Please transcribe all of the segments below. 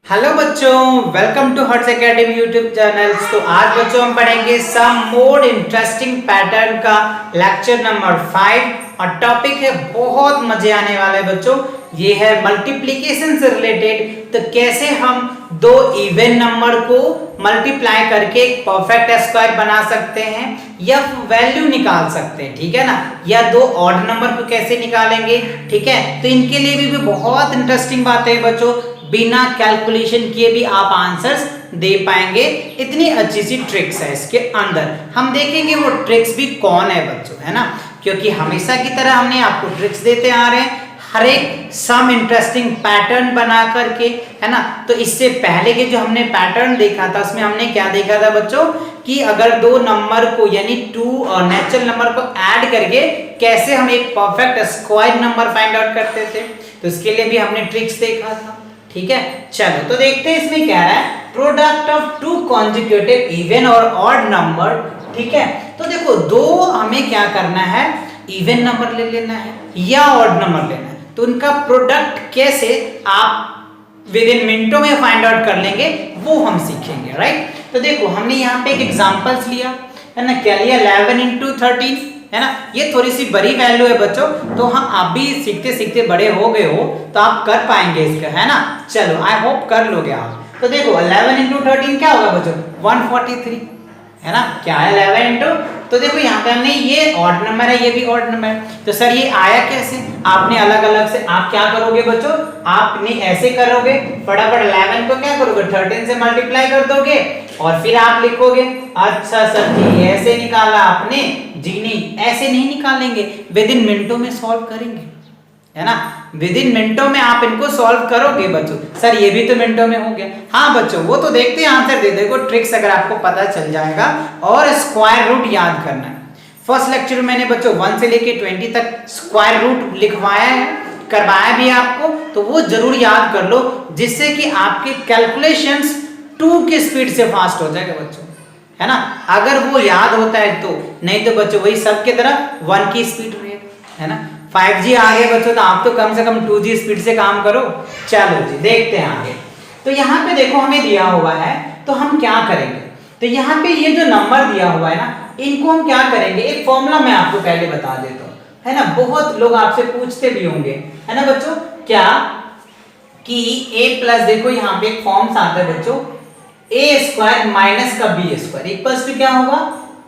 Hello बच्चों, welcome to Hearts Academy YouTube channel. तो आज बच्चों हम पढ़ेंगे सम मोर इंटरेस्टिंग पैटर्न का लेक्चर नंबर 5 और टॉपिक है बहुत मजे आने वाला है बच्चों। ये है मल्टीप्लिकेशन से रिलेटेड। तो कैसे हम दो इवन नंबर को मल्टीप्लाई करके एक परफेक्ट स्क्वायर बना सकते हैं या वैल्यू निकाल सकते हैं, ठीक है ना, या दो ऑड नंबर को कैसे निकालेंगे, ठीक है। तो इनके लिए भी बहुत इंटरेस्टिंग बातें हैं बच्चों, बिना कैलकुलेशन किए भी आप आंसर्स दे पाएंगे। इतनी अच्छी सी ट्रिक्स है इसके अंदर। हम देखेंगे वो ट्रिक्स भी कौन है बच्चों, है ना, क्योंकि हमेशा की तरह हमने आपको ट्रिक्स देते आ रहे हैं, हर एक सम इंटरेस्टिंग पैटर्न बना करके, है ना। तो इससे पहले के जो हमने पैटर्न देखा था उसमें हमने क्या देखा था बच्चों कि अगर दो नंबर को यानी टू और नेचुरल नंबर को ऐड करके कैसे हम एक perfect square number find out करते थे। तो इसके लिए भी हमने ट्रिक्स देखा था, ठीक है। चलो तो देखते हैं इसमें क्या है, product of two consecutive even और ऑड नंबर, ठीक है। तो देखो दो हमें क्या करना है, इवन नंबर ले लेना है या ऑड नंबर लेना है। तो उनका प्रोडक्ट कैसे आप विद इन मिनटों में फाइंड आउट कर लेंगे वो हम सीखेंगे, राइट। तो देखो हमने यहाँ पे एक एग्जांपल्स लिया है ना, क्या लिया 11 into 13, है ना। ये थोड़ी सी बड़ी वैल्यू है बच्चों, तो हम आप भी सीखते सीखते बड़े हो गए हो तो आप कर पाएंगे इसका, है ना। चलो आई होप कर लोगे आप। तो देखो 11 into 13 क्या होगा बच्चों, 143, है ना। क्या है 11 into, तो देखो यहाँ पे हमने ये ऑड नंबर है, ये भी ऑड नंबर है। तो सर ये आया कैसे, आपने अलग अलग से आप क्या करोगे बच्चों, आपने ऐसे करोगे, फटाफट 11 को क्या करोगे 13 से मल्टीप्लाई कर दोगे और फिर आप लिखोगे अच्छा सर जी ऐसे निकाला आपने, जी नहीं ऐसे नहीं निकालेंगे, विद इन मिनटों में सॉल्व करेंगे, है ना। विद इन मिनटों में आप इनको सॉल्व करोगे बच्चों। सर ये भी तो मिनटों में हो गया, हाँ बच्चों वो तो देखते हैं आंसर दे देखो ट्रिक्स अगर आपको पता चल जाएगा। और स्क्वायर रूट याद करना है। फर्स्ट लेक्चर में मैंने बच्चों 1 से लेके 20 तक स्क्वायर रूट लिखवाया है, करवाया भी आपको, तो वो जरूर याद कर लो जिससे कि आपके कैलकुलेशंस 2 की स्पीड से फास्ट हो जाएगा बच्चों, है ना। अगर वो याद होता है तो, नहीं तो बच्चों वही सब की तरह 1 की स्पीड रहेगा, है ना। 5G आ गए बच्चों तो आप तो कम से कम 2G स्पीड से काम करो। चलो जी देखते हैं आगे। तो यहाँ पे देखो हमें दिया हुआ है, तो हम क्या करेंगे, तो यहाँ पे ये जो नंबर दिया हुआ है ना, इनको हम क्या करेंगे, एक फॉर्मूला मैं आपको पहले बता देता हूँ, है ना। बहुत लोग आपसे पूछते भी होंगे, है ना बच्चों, क्या कि a प्लस, देखो यहाँ पे एक फॉर्म्स आता है बच्चों, a स्क्वायर माइनस का b स्क्वायर इक्वल्स टू क्या होगा,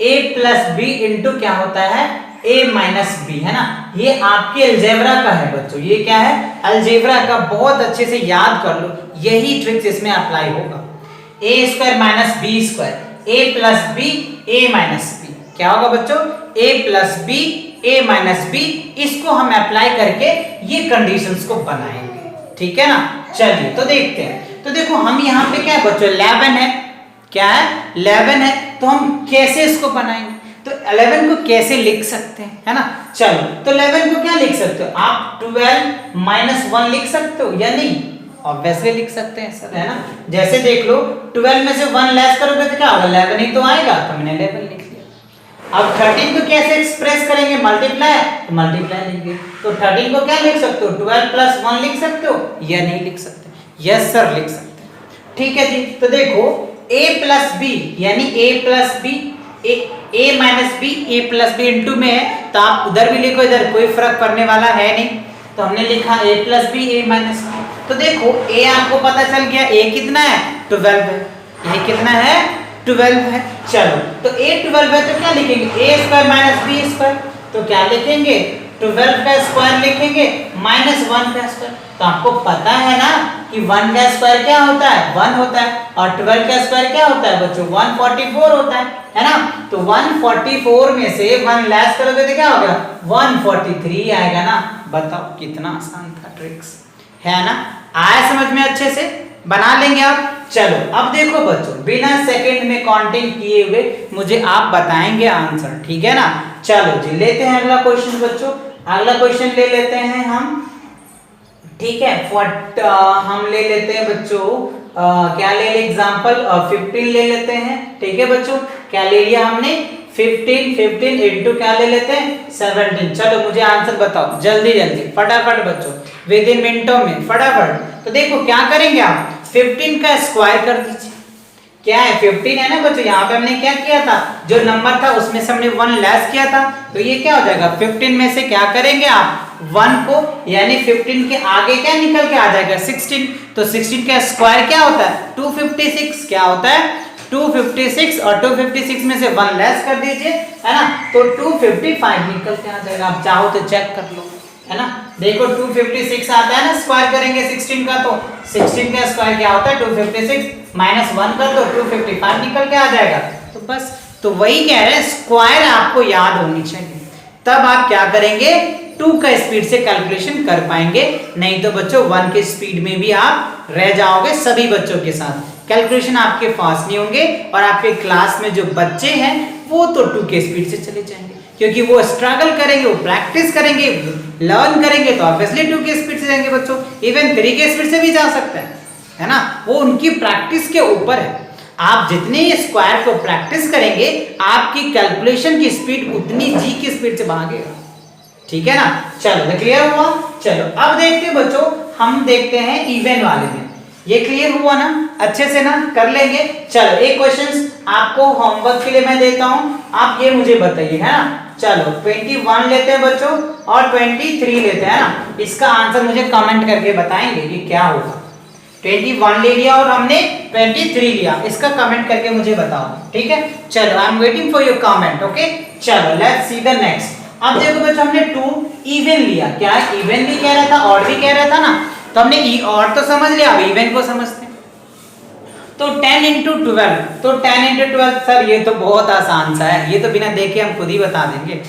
a प्लस b इंटू क्या होता है a माइनस b, है ना। ये आपके अलजेब्रा का है बच्चों, ये क्या है अलजेब्रा का, बहुत अच्छे से याद कर लो, यही ट्रिक्स इसमें अप्लाई होगा। a square minus b square, a plus b a minus b, क्या होगा बच्चों a plus b a minus b, इसको हम अप्लाई करके ये कंडीशंस को बनाएंगे, ठीक है ना। चलिए तो देखते हैं। तो देखो हम यहाँ पे क्या है बच्चों 11 है, क्या है 11 है, तो हम कैसे इसको बनाएंगे, तो 11 को कैसे लिख सकते हैं, है ना। चलो तो 11 को क्या लिख सकते हो आप, 12 माइनस 1 लिख सकते हो या नहीं, ऑब्वियसली लिख सकते हैं सर, है ना। जैसे देख लो 12 में से 1 लेस करोगे तो क्या होगा 11 ही तो आएगा, तो मैंने 11 लिख लिया। अब 13 को कैसे एक्सप्रेस करेंगे, मल्टीप्लाई, तो मल्टीप्लाई लिखेंगे। तो 13 को क्या लिख सकते हो 12 प्लस 1 लिख सकते हो या नहीं लिख सकते, यस सर लिख सकते हैं, ठीक है जी। तो देखो a प्लस बी यानी a plus B, a minus B A plus B into में है, तो आप उधर भी लिखो, इधर कोई फर्क पड़ने वाला है नहीं, तो हमने लिखा a plus B A minus B. तो देखो a आपको पता चल गया, a कितना है 12 है, a कितना है 12 है। चलो तो a 12 है तो क्या लिखेंगे a square minus B square, तो क्या लिखेंगे 12 का स्क्वायर लिखेंगे माइनस 1 का स्क्वायर। तो आपको पता है ना कि 1 का स्क्वायर क्या होता है 1 होता है, और 12 का स्क्वायर क्या होता है बच्चों 144 होता है ना। तो 144 में से 1 लेस करोगे तो क्या होगा 143 आएगा ना। बताओ कितना आसान था ट्रिक्स, है ना। आया समझ में, अच्छे से बना लेंगे आप। चलो अब देखो बच्चों बिना सेकंड में काउंटिंग किए हुए मुझे आप बताएंगे आंसर, ठीक है ना। चलो जी लेते हैं अगला क्वेश्चन बच्चों, अगला क्वेश्चन ले लेते हैं हम, ठीक है। हम ले लेते हैं बच्चों क्या ले ले एग्जांपल 15 ले लेते हैं, ठीक है बच्चों। क्या ले लिया हमने 15 इंटू क्या ले लेते हैं 17। चलो मुझे आंसर बताओ जल्दी जल्दी फटाफट बच्चों, विद इन मिनटों में फटाफट। तो देखो क्या करेंगे आप 15 का स्क्वायर कर दीजिए। क्या है 15 है ना बच्चों, यहाँ पे हमने क्या किया था, जो नंबर था उसमें से हमने 1 लेस किया था, तो ये क्या हो जाएगा 15 में से क्या करेंगे आप 1 को, यानी 15 के आगे क्या निकल के आ जाएगा 16, तो 16 का स्क्वायर क्या होता है 256, क्या होता है 256, और 256 में से 1 लेस कर दीजिए, है ना, तो 255 निकल के आ जाएगा। आप चाहो तो चेक कर लो, है ना, देखो 256 आता है ना, स्क्वायर करेंगे 16 का, तो 16 का स्क्वायर क्या होता है 256, माइनस 1 कर दो 255 निकल के आ जाएगा। तो बस, तो वही कह रहे हैं स्क्वायर आपको याद होनी चाहिए, तब आप क्या करेंगे 2 का स्पीड से कैलकुलेशन कर पाएंगे, नहीं तो बच्चों 1 के स्पीड में भी आप रह जाओगे। सभी बच्चों के साथ कैलकुलेशन आपके फास्ट नहीं होंगे, और आपके क्लास में जो बच्चे हैं वो तो 2 के स्पीड से चले जाएंगे, क्योंकि वो स्ट्रगल करेंगे, वो प्रैक्टिस करेंगे, लर्न करेंगे, तो ऑब्वियसली 2 के स्पीड से जाएंगे बच्चों। इवन 3 के स्पीड से भी जा सकते हैं, है ना, वो उनकी प्रैक्टिस के ऊपर है। आप जितने स्क्वायर को प्रैक्टिस करेंगे आपकी कैलकुलेशन की स्पीड उतनी जी की स्पीड से भागेगा, ठीक है ना। चलो क्लियर हुआ। चलो अब देखते हैं बच्चों, हम देखते हैं इवन वाले में, ये क्लियर हुआ ना, अच्छे से ना कर लेंगे। चलो एक क्वेश्चन आपको होमवर्क के लिए मैं देता हूं, आप ये मुझे बताइए, है ना। चलो 21 लेते हैं बच्चों और 23 लेते हैं ना, इसका आंसर मुझे कमेंट करके बताएंगे कि क्या होगा। 21 ले लिया और हमने 23 लिया, इसका कमेंट करके मुझे बताओ, ठीक है। चलो I am waiting for your comment, okay. चलो लेट्स सी द नेक्स्ट। अब देखो बच्चों हमने 2 इवन लिया, क्या इवन भी कह रहा था और भी कह रहा था ना, तो हमने और तो समझ लिया, अब इवन को समझते हैं। तो 10 into 12, तो 10 into 12 सर ये तो बहुत आसान सा है, ये तो बिना देखे हम खुद ही बता देंगे,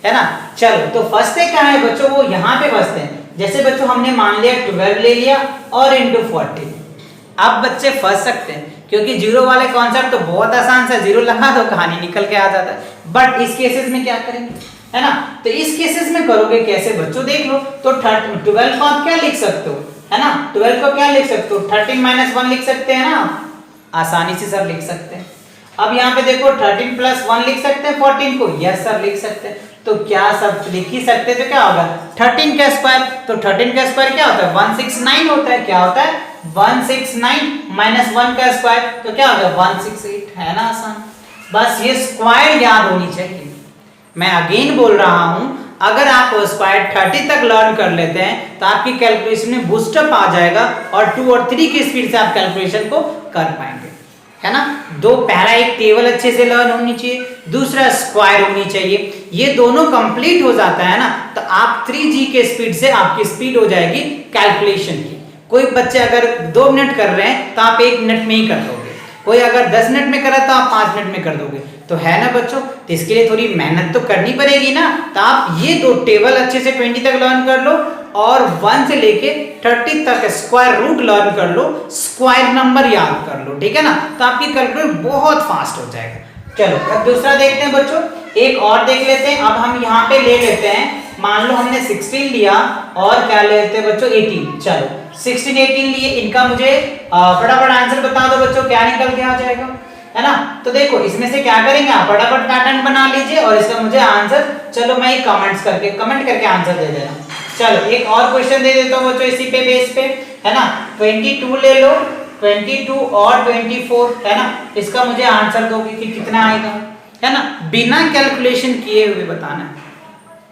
है ना। चलो तो फंसते क्या है बच्चों, वो यहाँ पे फंसते हैं। जैसे बच्चों हमने मान लिया 12 ले लिया और इंटू 40, अब बच्चे फंस सकते हैं क्योंकि जीरो वाले कॉन्सेप्ट तो बहुत आसान सा, जीरो लगा दो कहानी निकल के आ जाता है। बट इस केसेस में क्या करेंगे, है ना, तो इस केसेस में करोगे कैसे बच्चों, देख लो। तो 12 को आप क्या लिख सकते हो, है ना, 12 को क्या लिख सकते हो 13 - 1 लिख सकते हैं ना, आसानी से सर लिख सकते हैं। अब यहाँ पे देखो 13 + 1 लिख सकते हैं 14 को, यस सर लिख सकते हैं। तो क्या सब लिख ही सकते, तो क्या होगा 13 का स्क्वायर, तो 13 का स्क्वायर क्या होता है 169 होता है, क्या होता है 169 - 1 का स्क्वायर, तो क्या होगा 168, है ना आसान। बस ये स्क्वायर याद होनी चाहिए। मैं अगेन बोल रहा हूं, अगर आप स्क्वायर 30 तक लर्न कर लेते हैं तो आपकी कैलकुलेशन में बूस्टअप आ जाएगा और 2 और 3 की स्पीड से आप कैलकुलेशन को कर पाएंगे, है ना। दो, पहला एक टेबल अच्छे से लर्न होनी चाहिए, दूसरा स्क्वायर होनी चाहिए, ये दोनों कंप्लीट हो जाता है ना, तो आप 3G के स्पीड से आपकी स्पीड हो जाएगी कैलकुलेशन की। कोई बच्चे अगर 2 मिनट कर रहे हैं तो आप 1 मिनट में ही कर दोगे, कोई अगर 10 मिनट में कर रहा है तो आप 5 मिनट में कर दोगे, तो है ना बच्चों। तो इसके लिए थोड़ी मेहनत तो करनी पड़ेगी ना, तो आप ये 2 टेबल अच्छे से 20 तक लर्न कर लो और 1 से लेके 30 तक स्क्वायर रूट लर्न कर लो, स्क्वायर नंबर याद कर लो, ठीक है ना, तो आपकी कैलकुलेशन बहुत फास्ट हो जाएगा। चलो अब दूसरा देखते हैं बच्चों, एक और देख लेते हैं। अब हम यहाँ पे ले लेते हैं, मान लो हमने 16 लिया और क्या लेते हैं बच्चों 18। चलो 16 18 लिए, इनका मुझे फटाफट आंसर बता दो बच्चों, क्या निकल के आ जाएगा, है ना। तो देखो इसमें से क्या करेंगे आप फटाफट पैटर्न बना लीजिए और इसका मुझे आंसर, चलो मैं कमेंट करके आंसर दे देना। चलो एक और क्वेश्चन दे देता हूँ बच्चों इसी पे बेस पे, है ना। 22 ले लो, 22 और 24, है ना, इसका मुझे आंसर दोगे कि कितना आएगा, है ना, बिना कैलकुलेशन किए हुए बताना है।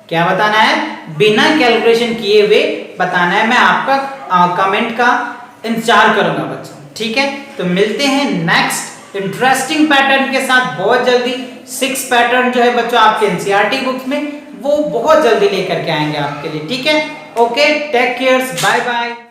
क्या बताना है, बिना कैलकुलेशन किए हुए बताना है। मैं आपका कमेंट का इंतजार करूंगा बच्चों, ठीक है। तो मिलते हैं नेक्स्ट इंटरेस्टिंग पैटर्न के साथ बहुत जल्दी। 6 पैटर्न जो है बच्चों आपके एनसीईआरटी बुक्स में, वो बहुत जल्दी लेकर के आएंगे आपके लिए, ठीक है। Okay, take care, bye bye.